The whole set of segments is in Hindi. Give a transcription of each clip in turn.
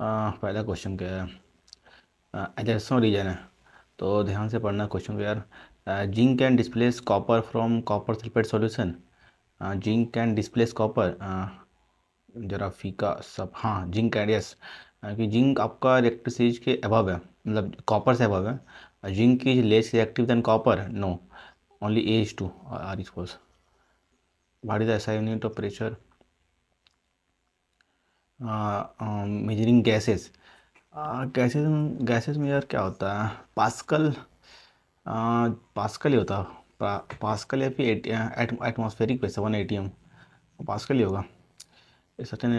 पहला क्वेश्चन क्या है? एजर्सो रीजन है, तो ध्यान से पढ़ना क्वेश्चन को यार। Zinc can displace copper from copper sulphate solution. Zinc can displace copper. जरा फीका सब, हाँ जिंक कैन, यस। कि जिंक आपका रिएक्टिव के अबव है, मतलब कॉपर से अबव है। Zinc is less reactive than copper, no, only as to are is force. What is SI unit of pressure? Measuring gases. Gases gases में यार क्या होता है? पास्कल। पास्कल ही होता है। पास्कल या फिर एटमॉस्फेरिक प्रेशर 1 atm, पास्कल ही होगा। सर्टेन।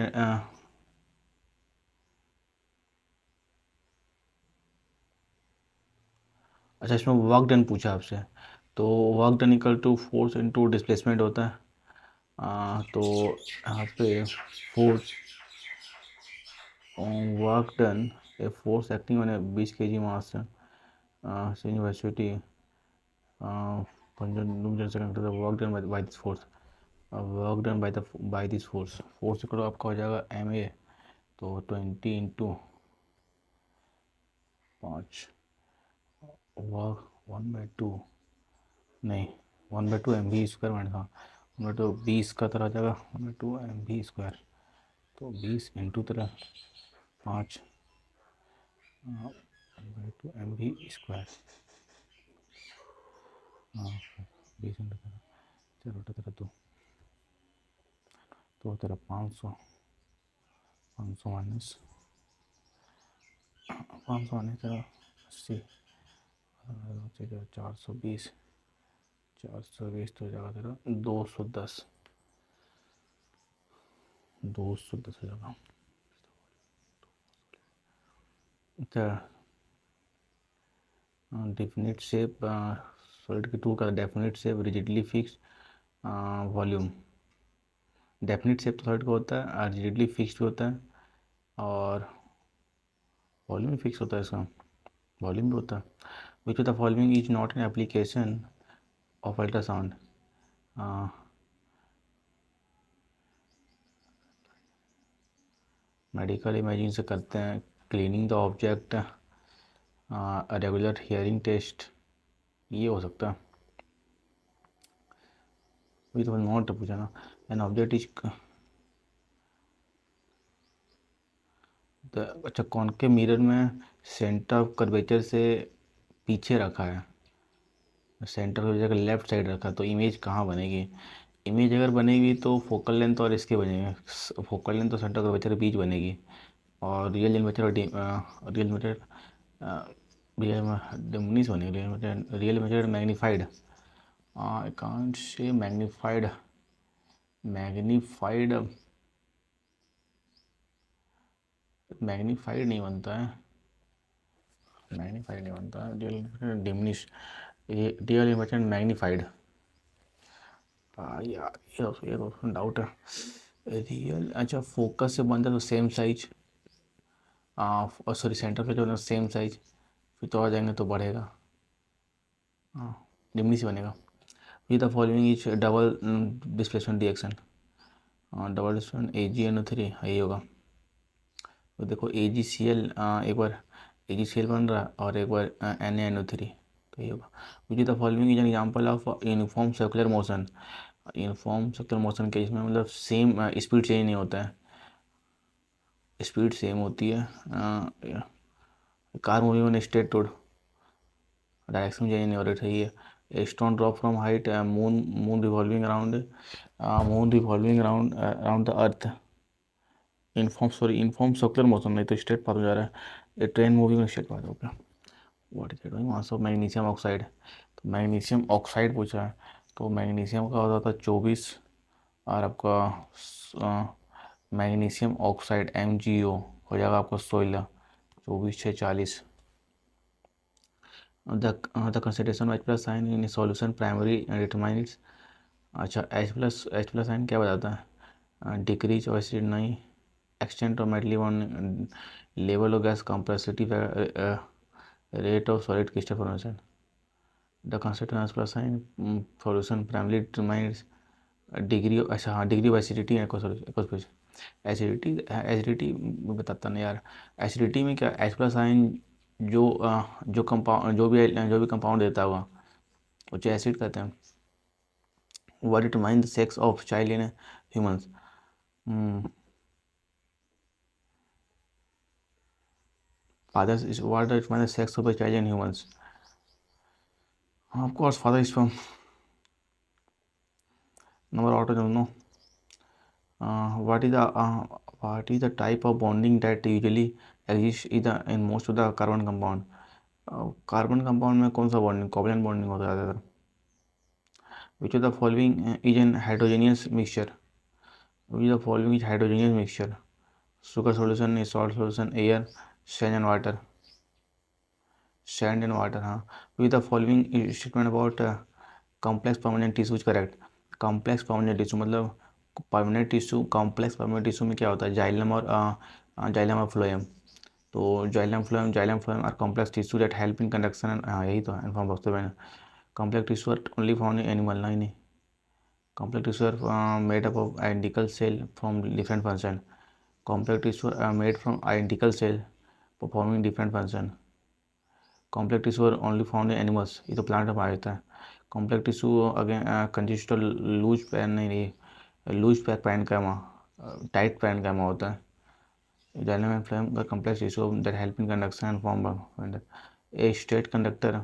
अच्छा, इसमें वर्क डन पूछा आपसे, तो work done equal to force into displacement होता है। तो यहाँ पे force, work done, a force acting मैंने 20 kg मास से university work done by this force, work done by this force. Force करो आपका हो जाएगा MA, तो 20 × 5, वर्क 1/2, नहीं 1/2 mv² माइनस, हाँ 1/2 20 का तरह आ जाएगा 1/2 mv², तो 20 × 5 1/2 mv², हाँ 20 × 3, चलो तेरा तो तेरा 500, 500 माइनस 500 माइनस तेरा 80, 420, 420 तो हो जाएगा तेरा 210, 210 हो जाएगा। डेफिनेट शेप, सॉलिड के टू का definite shape, rigidly fix volume. Definite shape तो सॉलिड का होता है और रिजिडली फिक्स्ड होता है, और वॉल्यूम भी फिक्स होता है इसका, वॉल्यूम भी होता है। Which of the following is not an application of ultrasound? Medical imaging से करते हैं, cleaning the object, regular hearing test, ये हो सकता है। वही तो नॉट पूछा ना। एन ऑब्जेक्ट इज, अच्छा कौन के मिरर में सेंटर ऑफ कर्वेचर से पीछे रखा है, सेंटर ऑफ जगह लेफ्ट साइड रखा, तो इमेज कहाँ बनेगी? इमेज अगर बनेगी तो फोकल लेंथ और इसके बनेंगे, फोकल लेंथ तो सेंटर ऑफ कर्वेचर के बीच बनेगी, और रियल इमेज और रियल इमेज, रियल डिमनिश बनेगी, real image magnified, I can't say magnified, magnified, magnified नहीं बनता है, मैग्नीफाइड नहीं बनता है, real diminish, real image magnified. यार ये तो डाउट है। रियल, अच्छा फोकस से बनता है तो सेम साइज, सॉरी सेंटर पे जो है सेम साइज, फिर तो आ जाएंगे तो बढ़ेगा, हाँ डिमनी से बनेगा। ये the following is double displacement reaction, double displacement AgNO3, यही होगा। तो देखो AgCl, एक बार AgCl बन रहा है और एक बार NaNO3, तो ये होगा। Which is the following is an example of uniform circular motion. Uniform circular motion के इसमें मतलब सेम स्पीड चेंज नहीं होता है, स्पीड सेम होती है, car moving on straight road, direction change नहीं हो रही है। A stone drop from height, moon revolving around, around the earth, inform circular motion, नहीं तो स्ट्रेट पाथ हो जा रहा है। ए ट्रेन मूविंग स्ट्रेट पाथ हो गया। What is doing mass of magnesium oxide? तो मैग्नीशियम ऑक्साइड पूछा है, तो मैग्नीशियम का होता था 24, और आपका मैग्नीशियम ऑक्साइड MgO हो जाएगा आपका 16, 24×6 = 40। The concentration of H+ ion in solution primary determines, अच्छा H+ आयन क्या बताता है? डिक्रीज और एसिड नहीं, extent of metallic bond, level of gas compressibility, rate of solid crystal formation. The concentration H+ ion solution primary determines degree, अच्छा हाँ, डिग्री ऑफ एसिडिटी एंड कुछ एसिडिटी, एसिडिटी बताता नहीं यार। एसिडिटी में क्या, H प्लस आयन जो कंपाउंड, जो भी कंपाउंड देता हुआ उसे एसिड कहते हैं। What determine the sex of child in humans? Father is, what determine the sex of a child in humans? Of course father is from number auto don't know. What is the type of bonding that usually exists in most of the carbon compound? Carbon compound में कौन सा बॉन्डिंग, कोवलेंट बॉन्डिंग होता है ज़्यादातर। Which of the following is an heterogeneous mixture? Which the following is heterogeneous mixture? Sugar solution, salt solution, air, sand and water. Sand and water, हाँ। Which the following statement about complex permanent tissue is correct? Complex permanent tissue मतलब permanent tissue, complex permanent tissue में क्या होता है, जाइलम और जाइलम और फ्लोएम। तो xylem phloem are complex tissue that help in conduction and, हाँ यही तो है, इन्फॉर्म बॉक्स में। Complex tissue are only found in animal, नहीं नहीं। Complex tissue are made up of identical cell from different function. Complex tissue are made from identical cell performing different function. Complex tissue are only found in animals, ये तो प्लांट में पाया जाता है। Complex tissue again consist of loose pan, नहीं लूज पैक पैनकामा, टाइट पैनकामा होता है। Dynamic flame the complex tissue that help in conduction and form a straight conductor.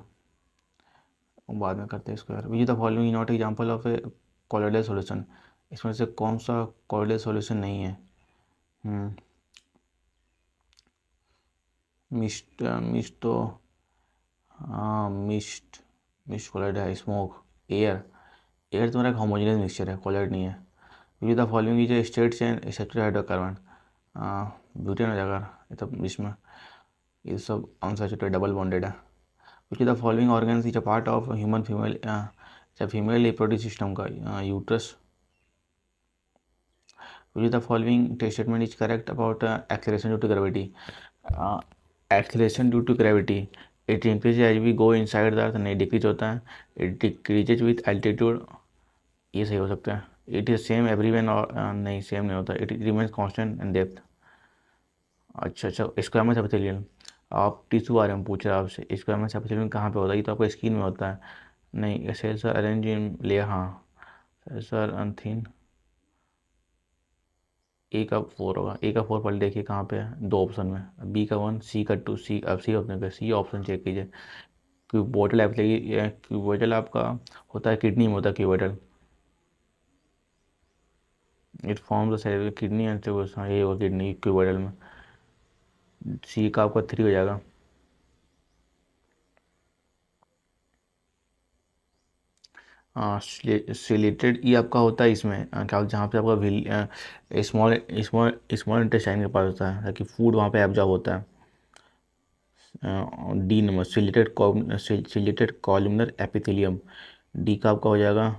बाद में करते हैं इसको यार। विच the following not example of A colloidal solution? इसमें से कौन सा कोलोइडल सॉल्यूशन नहीं है? मिस्ट, मिस्ट तो हाँ, मिस्ट कोलाइड है। स्मोक, एयर, एयर तुम्हारा एक होमोजेनियस मिक्सचर है, कोलाइड नहीं है। Which the following is a straight chain saturated hydrocarbon? Butane हो जाएगा ये तो, इसमें ये सब अनसैचुरेटेड डबल बॉन्डेड है। Which the following organs is a part of human female, female reproductive system का, uterus. Which the following statement is correct about acceleration due to gravity? Acceleration due to gravity, it increase as we go inside the earth, नहीं डिक्रीज होता है। इट डिक्रीजेज विथ एल्टीट्यूड, ये सही हो सकता है। इट इज सेम एवरीवेन, और नहीं सेम नहीं होता। It remains constant in depth. अच्छा अच्छा, स्क्वायमस एपिथेलियम, आप टिश्यू बारे में पूछ रहे हैं आपसे। स्क्वायमस एपिथेलियम कहाँ पे होता है? ये तो आपको स्किन में होता है। नहीं, cells are arrange in layer, हाँ सेल्स आर अनथिन। ए का 4 होगा, ए का 4 पढ़ देखिए कहाँ पे है, दो ऑप्शन में, बी का 1, सी का 2। सी, अब सी ऑप्शन पे, सी ऑप्शन चेक कीजिए। क्यूबोइडल एपिथेलियम, क्यूबोइडल आपका होता है किडनी में, होता है cuboidal. It form the cell kidney and, हाँ ये होगा किडनी क्यूबोइडल में। सी का आपका 3 हो जाएगा। सिलेटेड ई आपका होता है इसमें, क्या बोलते हैं, जहाँ पे आपका स्मॉल स्मॉल स्मॉल इंटेस्टाइन के पास होता है, ताकि फूड वहाँ पे एब्जॉर्ब होता है। D number, ciliated columnar epithelium, D का आपका हो जाएगा।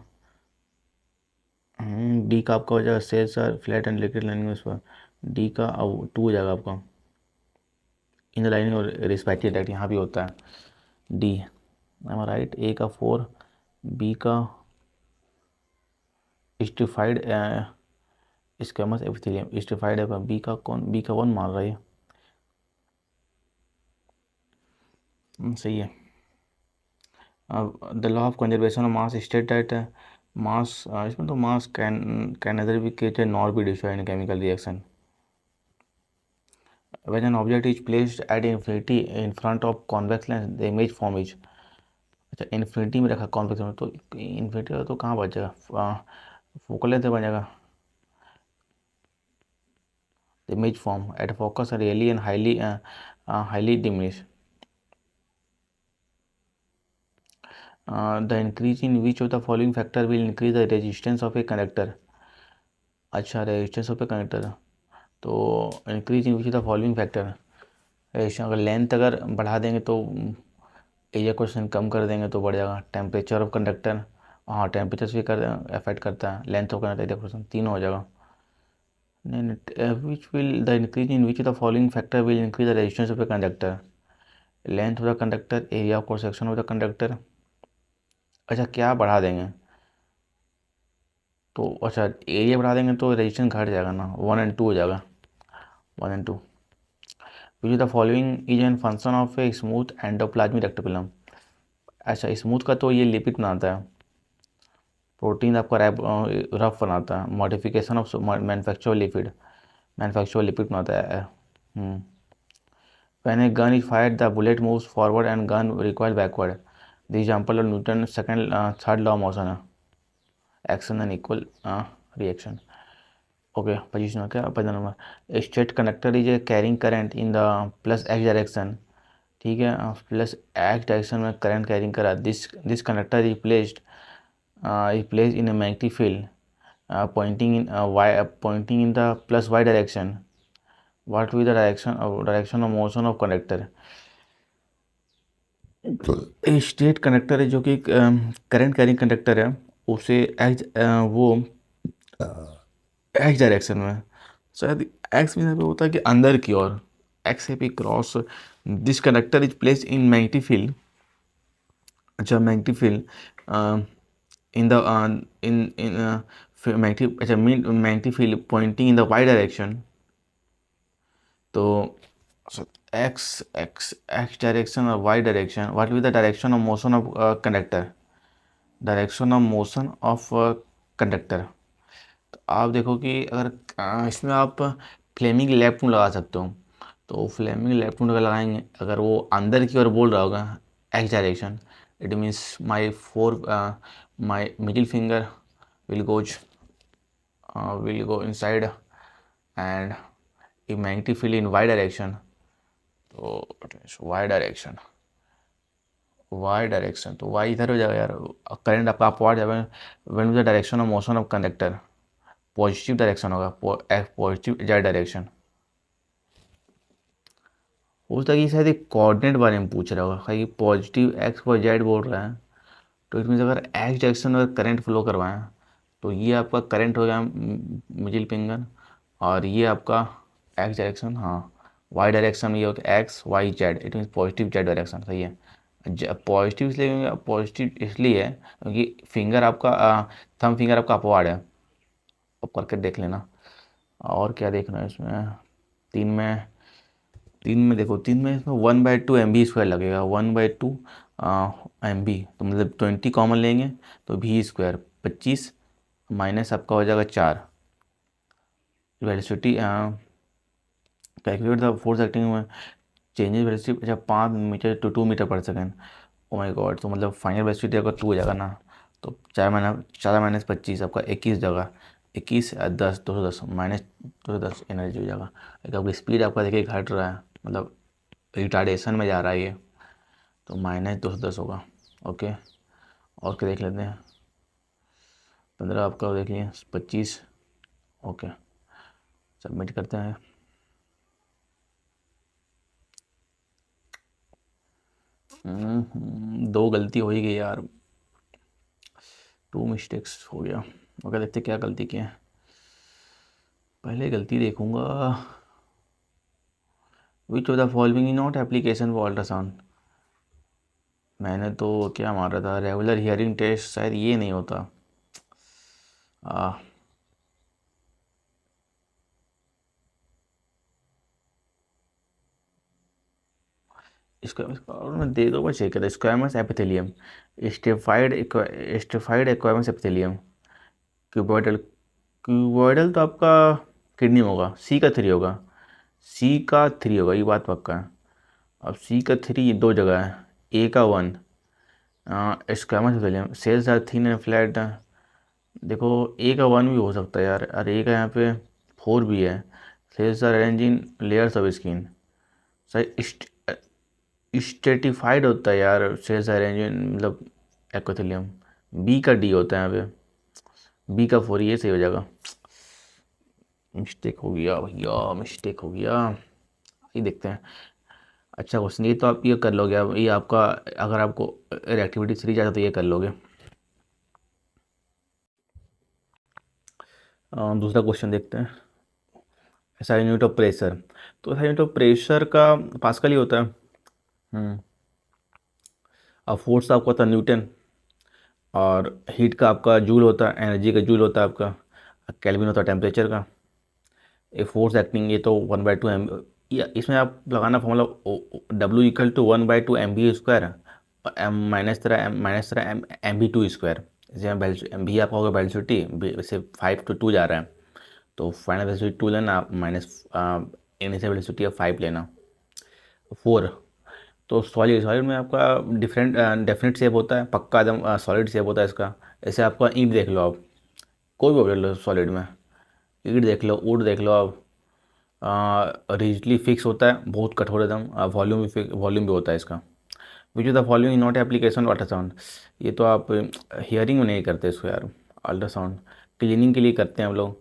डी का आपका हो जाएगा cells are flat and liquid lining उस पर। डी का अब 2 हो जाएगा आपका। इन द लाइनिंग और रिस्पायरेटरी ट्रैक्ट यहाँ भी होता है। D M right. ए का 4, बी का स्टिफाइड स्क्वैमस एपिथेलियम, स्टिफाइड है। बी का कौन, बी का 1 मार रहा है। सही है। The law of conservation of mass state that mass, इसमें तो मास can nether be created nor be destroyed in chemical reaction. When an object is placed at infinity in front of convex lens the image form is, अच्छा इन्फिनिटी में रखा कॉन्वेक्स में, तो इन्फिनिटी तो कहाँ बचेगा, फोकल लेंथ बनेगा। The image form at focus really and highly diminish. The increase in which of the following factor will increase the resistance of a conductor? अच्छा, रेजिस्टेंस ऑफ ए कंडक्टर, तो increase in which of the following factor, अगर लेंथ अगर बढ़ा देंगे तो एरिया क्वेश्चन कम कर देंगे तो बढ़ जाएगा। टेम्परेचर ऑफ कंडक्टर, हाँ टेम्परेचर से भी कर अफेक्ट करता है। Length of conductor, area question तीनों हो जाएगा। नहीं नहीं, which will the increase in which the following factor will increase the resistance of the conductor? Length of the conductor, area of cross section of the conductor. अच्छा क्या बढ़ा देंगे? तो अच्छा एरिया बढ़ा देंगे तो रेजिस्टेंस घट जाएगा ना, 1 and 2 हो जाएगा, 1 and 2। Which the following is N function of a smooth endoplasmic reticulum. अच्छा स्मूथ का तो ये लिपिड बनाता है, प्रोटीन आपका रफ बनाता है, modification of manufacture lipid, manufacture lipid बनाता है। When a gun is fired, the bullet moves forward and gun recoils backward. The example of Newton's second, third law of motion, action and equal reaction. Okay, position okay. Position number. A straight conductor is a carrying current in the plus x direction. ठीक है, प्लस एक्स डायरेक्शन में करंट कैरिंग करा। This conductor is placed in a magnetic field pointing in the plus y direction. What will be the direction of motion of conductor? State conductor है जो कि करंट कैरिंग कंडक्टर है, उसे वो एक्स डायरेक्शन में, शायद एक्स में होता है कि अंदर की ओर, एक्स है cross. This conductor is place in magnetic field. अच्छा magnetic field in the in magnetic, अच्छा magnetic field pointing in the Y direction. तो एक्स डायरेक्शन और Y direction, what will be the direction of motion of conductor, direction of motion of conductor. तो आप देखो कि अगर इसमें आप फ्लेमिंग लेफ्ट में लगा सकते हो, तो फ्लेमिंग लेफ्ट में लगाएंगे, अगर वो अंदर की ओर बोल रहा होगा x direction, it means my middle finger will go inside and a magnetic field in y direction. तो वाई डायरेक्शन तो वाई इधर हो जाएगा यार, करंट आपका अपवर्ड जाएगा। When the direction of motion of conductor, positive direction होगा, पॉजिटिव जेड डायरेक्शन। हो सकता है कि शायद एक कोऑर्डिनेट बारे में पूछ रहा होगा, कि पॉजिटिव एक्स और जेड बोल रहा है, तो इट मीन्स अगर एक्स डायरेक्शन में करंट फ्लो करवाएं तो ये आपका करंट हो गया मिडिल फिंगर, और ये आपका एक्स डायरेक्शन, हाँ वाई डायरेक्शन में ये हो गया x y z, it means positive z direction. सही है, पॉजिटिव इसलिए, पॉजिटिव इसलिए है क्योंकि फिंगर आपका थंब फिंगर आपका अपवार्ड है। अब करके देख लेना। और क्या देखना है इसमें, तीन में देखो, तीन में इसमें 1/2 MB² लगेगा, 1/2 MB, तो मतलब 20 कॉमन लेंगे तो V², 25 माइनस आपका हो जाएगा 4। Velocity calculate the force acting में चेंजेस वेलोसिटी, अच्छा 5 metre to 2 metre per second. Oh my God, तो मतलब फाइनल वेलोसिटी आपका 2 हो जाएगा ना, तो 4 - 25 आपका 21 जगह, 21 10 210 -210 एनर्जी हो जाएगा। एक आपकी स्पीड आपका देखिए घट रहा है, मतलब रिटार्डेशन में जा रहा है ये, तो -210 होगा। ओके, और क्या देख लेते हैं, 15 आपका देख लिए, 25। ओके, सबमिट करते हैं। दो गलती हो ही गई यार, 2 मिस्टेक्स हो गया। ओके, देखते क्या गलती की है, पहले गलती देखूंगा। विच of the following is not application for ultrasound. मैंने तो क्या मारा था, रेगुलर हियरिंग टेस्ट, शायद ये नहीं होता। आ, इसका और मैं दे दो, मैं चेक करता, squamous epithelium, stratified squamous epithelium, cuboidal, cuboidal तो आपका किडनी होगा, C का 3 होगा, C का 3 होगा, ये बात पक्का है। अब C का 3 दो जगह है, A का 1, squamous epithelium, cells are thin and flat. देखो A का 1 भी हो सकता है यार, और A का यहाँ पे 4 भी है। Cells are arrange in layers of skin, सही स्ट्रेटिफाइड होता है यार, सेल्स अरेंज इन मतलब एक्वेथिलियम। B का D होता है यहाँ पे, B का 4, ये सही हो जाएगा। मिस्टेक हो गया भैया, मिस्टेक हो गया। ये देखते हैं। अच्छा क्वेश्चन, ये तो आप ये कर लोगे, अब ये आपका, अगर आपको एक्टिविटी 3 जाता तो ये कर लोगे। दूसरा क्वेश्चन देखते हैं। ऐसा यूनिट ऑफ प्रेशर, तो ऐसा यूनिट ऑफ प्रेशर का पास्कल ही होता है। अब फोर्स आपको होता है न्यूटन, और हीट का आपका जूल होता है, एनर्जी का जूल होता है आपका, केल्विन होता है टेम्परेचर का। ए फोर्स एक्टिंग, ये तो 1/2 इसमें आप लगाना फॉर्मूला W = 1/2 mv², एम -3 जैसे एम भी आपका होगा वेलोसिटी, वैसे 5 to 2 जा रहा है, तो फाइनल वेलोसिटी 2 लेना, माइनस इनिशियल वेलोसिटी ऑफ 5 लेना, 4। तो सॉलिड सॉलिड में आपका डिफरेंट डेफिनेट शेप होता है, पक्का एकदम सॉलिड शेप होता है इसका। जैसे आपका ईंट देख लो आप, कोई भी ऑब्जेक्ट लो सॉलिड में, ईंट देख लो, वुड देख लो आप, रिजिडली फिक्स होता है, बहुत कठोर एकदम, वॉल्यूम भी होता है इसका। Which is the following not application ultrasound, ये तो आप हियरिंग में नहीं करते इसको यार, अल्ट्रासाउंड क्लीनिंग के लिए करते हैं हम लोग।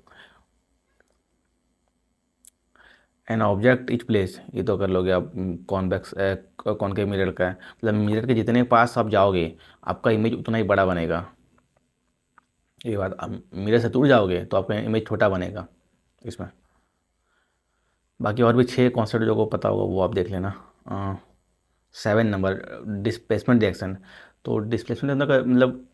एन ऑब्जेक्ट इच प्लेस, ये तो कर लोगे आप, कॉन्वेक्स कॉनकेव मिरर का है, मतलब मिरर के जितने पास आप जाओगे आपका इमेज उतना ही बड़ा बनेगा। ये बात, आप मिरर से दूर जाओगे तो आपका इमेज छोटा बनेगा इसमें। बाकी और भी 6 कॉन्सेप्ट जो को पता होगा वो आप देख लेना। 7 नंबर, डिस्प्लेसमेंट रिएक्शन। तो डिस्प्लेसमेंट का मतलब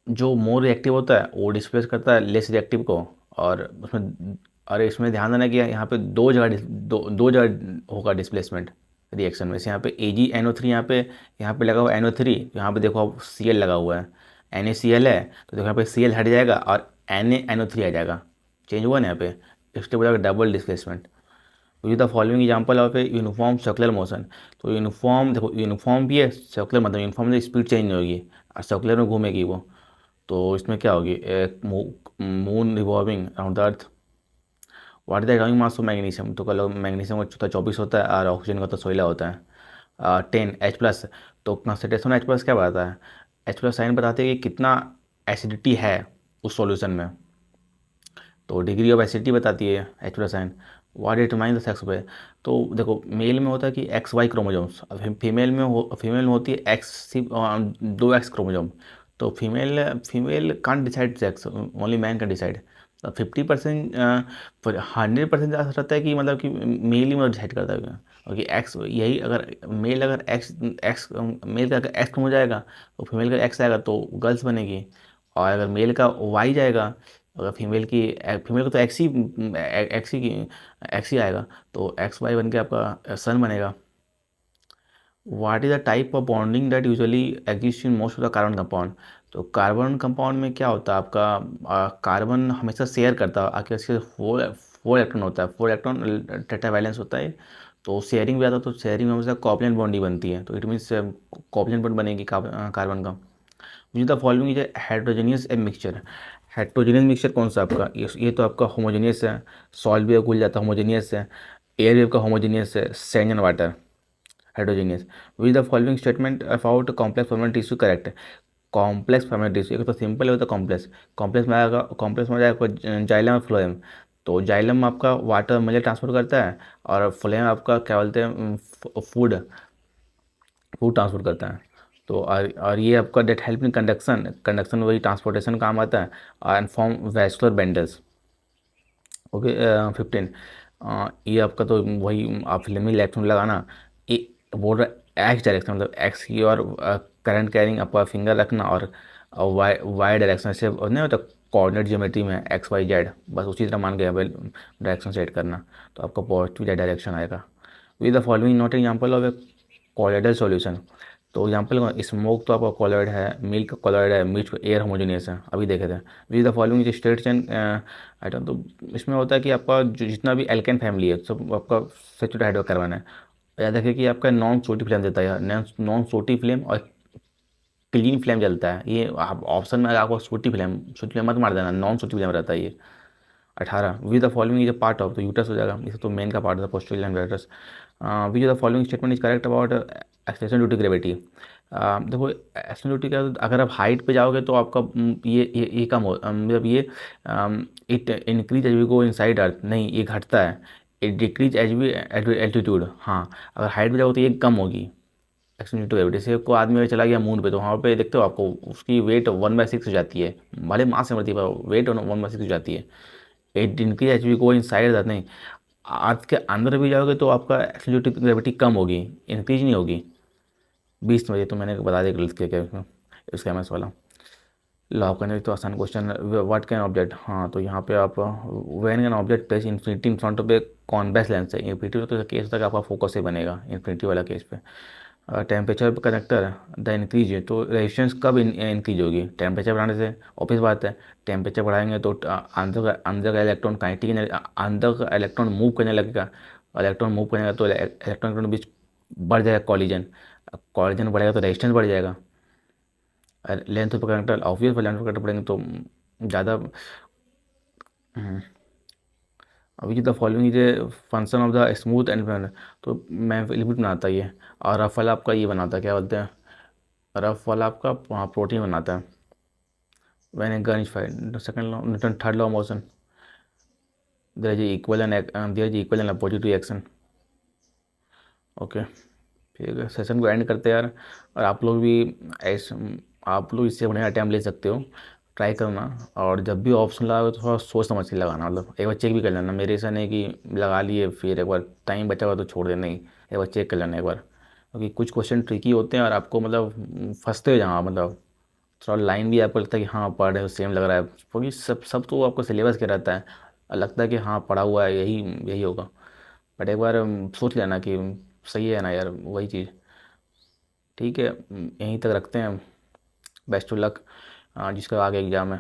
जो मोर रिएक्टिव होता है वो डिस्प्लेस करता है लेस रिएक्टिव को, और उसमें, और इसमें ध्यान देना कि यहाँ पे दो जगह होगा डिस्प्लेसमेंट रिएक्शन में। जैसे यहाँ पे AgNO3, यहाँ पे लगा हुआ NO3, यहाँ पे देखो आप Cl लगा हुआ है, NaCl है, तो देखो यहाँ पे Cl हट जाएगा और NaNO3 आ जाएगा, चेंज हुआ ना यहाँ पे, इसलिए बोला double displacement. With the following example of a uniform circular motion. तो यूनिफॉर्म देखो, यूनिफॉर्म भी है, सर्कुलर मतलब यूनिफॉर्म में स्पीड चेंज नहीं होगी और सर्कुलर में घूमेगी वो। तो इसमें क्या होगी, moon revolving around the earth. What is the atomic mass of magnesium, तो कल मैग्नीशियम का चौथा 24 होता है और ऑक्सीजन का तो 16 होता है, 10 H+। तो कंसंट्रेशन H+ क्या बताता है, H+ साइन बताते हैं कि कितना एसिडिटी है उस सॉल्यूशन में, तो डिग्री ऑफ एसिडिटी बताती है H+ sign. What determine the sex पे, तो देखो मेल में होता है कि XY क्रोमोजोम्स, अब फीमेल में होती है X, 2X क्रोमोजोम। तो female can't decide sex, only man can decide. 50%, 100% जा सकता है कि मतलब कि मेल ही मतलब डिसाइड करता है, क्योंकि एक्स यही, अगर मेल अगर एक्स मेल का अगर एक्स हो जाएगा तो फीमेल का एक्स आएगा तो गर्ल्स बनेगी, और अगर मेल का वाई जाएगा, अगर फीमेल को तो एक्स ही आएगा, तो XY बन के आपका सन बनेगा। What is the type of bonding that usually exist in most of the carbon compound. तो कार्बन कंपाउंड में क्या होता है आपका, कार्बन हमेशा शेयर करता है, आपके पास 4 इलेक्ट्रॉन होता है, 4 इलेक्ट्रॉन टेट्रावैलेंस होता है, तो शेयरिंग भी आता है, तो शेयरिंग में हमेशा कोवलेंट बॉन्ड ही बनती है, तो इट मीन्स कोवलेंट बॉन्ड बनेगी कार्बन का। विच the following is heterogeneous a mixture. Heterogeneous mixture कौन सा आपका, ये तो आपका होमोजेनियस है, सॉल्ट भी घुल जाता है, होमोजेनियस है, एयर वेव का होमोजेनियस है, sand and water. Heterogeneous. Which the following statement about complex permanent tissue correct. Complex permanent tissue, एक तो सिंपल है तो कॉम्प्लेक्स, कॉम्प्लेक्स में आएगा जाइलम और फ्लोएम। तो जाइलम आपका वाटर मेजर ट्रांसफर करता है, और फ्लोएम आपका क्या बोलते हैं, फूड फूड ट्रांसपोर्ट करता है। तो और ये आपका that help in conduction, conduction वही ट्रांसपोर्टेशन काम आता है, और फॉर्म वैस्कुलर बैंडल्स। ओके, 15। ये आपका तो वही आप फिल्मी इलेक्ट्रॉन लगाना, ये बोल रहा है एक्स डायरेक्शन, मतलब एक्स की और करंट कैरिंग आपका फिंगर रखना, और वाई डायरेक्शन से नहीं होता कोऑर्डिनेट ज्योमेट्री में XY Z, बस उसी तरह मान के डायरेक्शन सेट करना, तो आपका पॉजिटिव डायरेक्शन आएगा। With the following not example of A colloidal solution. तो एग्जाम्पल, स्मोक तो आपका कॉलोइड है, मिल्क कॉलोइड है, मिर्च एयर होमोजेनियस है, अभी देखे थे। With the following states and item, तो इसमें होता है कि आपका जितना भी एल्केन फैमिली है सब आपका सैचुरेटेड हाइड्रोकार्बन है। याद रखिए कि आपका नॉन सोटी फ्लेम देता है, नॉन सोटी फ्लेम और क्लीन फ्लेम जलता है, ये आप ऑप्शन में आपको सोटी फ्लेम मत मार देना, नॉन सोटी फ्लेम रहता है ये। 18 with the following is a part of, तो यूटस हो जाएगा, इसे तो मेन का पार्ट है पोस्टुरल एंड यूटस। Which the following statement is correct about acceleration due to gravity. देखो एक्सलेशन ड्यू टू क्या, अगर आप हाइट पे जाओगे तो आपका ये कम हो, मतलब ये it increase as we go inside earth, नहीं ये घटता है, it decrease as we altitude. हाँ, अगर हाइट पे जाओगे तो ये कम होगी एक्सलेशन ड्यू टू ग्रेविटी से। को आदमी अगर चला गया मून पे, तो वहाँ पे देखते हो आपको उसकी वेट 1/6 हो जाती है, भले मास से बढ़ती है पर वेट 1/6 हो जाती है। At increase h we go inside that, नहीं अर्थ के अंदर भी जाओगे तो आपका एक्सलूटिव ग्रेविटी कम होगी, इंक्रीज नहीं होगी। 20 बजे तो मैंने बता दिया गलत क्या क्या उसमें, इसका एम एस वाला। लॉक करने तो आसान क्वेश्चन। व्हाट कैन ऑब्जेक्ट, हाँ तो यहाँ पे आप when can object place infinity in front of a convex lens है, इन्फिनिटी तो केस तक आपका फोकस ही बनेगा इन्फिनिटी वाला केस पे। टेम्परेचर कनेक्टर द इंक्रीज है, तो रेजिस्टेंस कब इंक्रीज होगी, टेम्परेचर बढ़ाने से। ऑब्वियस बात है, टेम्परेचर बढ़ाएंगे तो अंदर का इलेक्ट्रॉन काइनेटिक, अंदर का इलेक्ट्रॉन मूव करने लगेगा, इलेक्ट्रॉन मूव करेगा तो इलेक्ट्रॉन के बीच बढ़ जाएगा कॉलिजन, कॉलिजन बढ़ेगा तो रेजिस्टेंस बढ़ जाएगा। लेंथ पर कनेक्टर, ऑब्वियस लेंथ पर कनेक्टर पड़ेंगे तो ज़्यादा। हम्म, अभी the following is a function of the smooth and, तो मैं लिमिट बनाता है ये। और रफ वाला आपका ये बनाता है, क्या बोलते हैं, रफ वाला आपका प्रोटीन बनाता है। When a gun is fired, second law Newton third law motion, there is equal and opposite reaction. Okay, ठीक है, सेशन को एंड करते हैं यार। और आप लोग भी ऐसे, आप लोग इससे बढ़िया अटैम्प्ट ले सकते हो, ट्राई करना। और जब भी ऑप्शन लगाओ तो थोड़ा सोच समझ के लगाना, मतलब एक बार चेक भी कर लेना, मेरे ऐसा नहीं कि लगा लिए फिर एक बार टाइम बचा हुआ तो छोड़ दे, नहीं, एक बार चेक कर लेना एक बार, क्योंकि कुछ क्वेश्चन ट्रिकी होते हैं और आपको मतलब फंसते हो जहाँ, मतलब थोड़ा लाइन भी आपको लगता है कि हाँ पढ़ रहे हो सेम लग रहा है, क्योंकि सब सब तो आपको सिलेबस के रहता है, और लगता है कि हाँ पढ़ा हुआ है, यही यही होगा। बट एक बार सोच लेना कि सही है ना यार, वही चीज़। ठीक है, यहीं तक रखते हैं। बेस्ट ऑफ लक, जिसका आगे एग्ज़ाम है।